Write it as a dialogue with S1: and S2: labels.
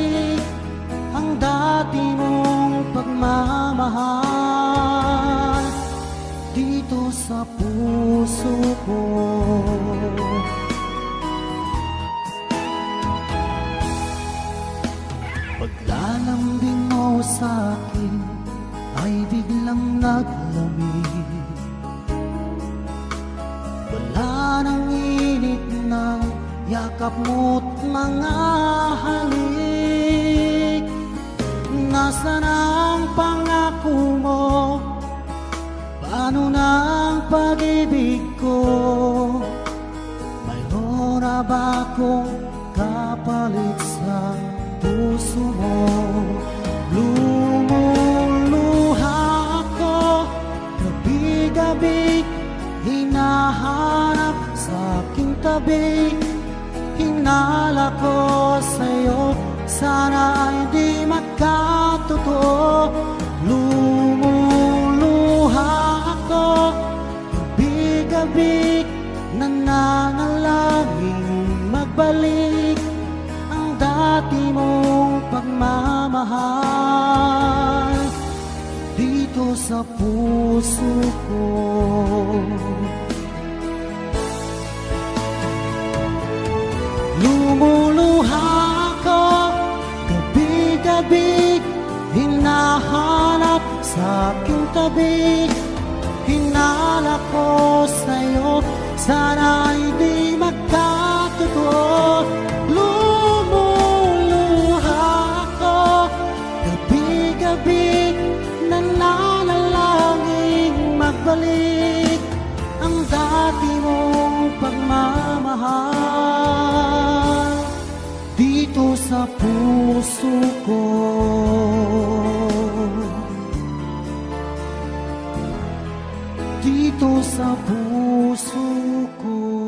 S1: magbalik ang dati mong pagmamahal dito sa puso ko. Paglalambing mo sa'kin ay biglang naglamig. Wala nang init ng yakap mo't mga halik. Nasaan ang pangako mo? Paano na ang pag-ibig ko? Mayroon na ba akong kapalit sa puso mo? Lumuluha ako gabi-gabi, hinahanap sa aking tabi. Hinala ko sa'yo, sana ay di magkatotoo. Lumuluha ako gabi-gabi, nananalangin magbalik ang dati mong pagmamahal dito sa puso ko. Lumuluha ako gabi-gabi, hinahanap sa aking tabi. Hinala ko sa'yo, sana ay di magkatotoo. Lumuluha ako gabi-gabi, nananalangin magbalik ang dati mong pagmamahal dito sa puso ko. Dito sa puso ko.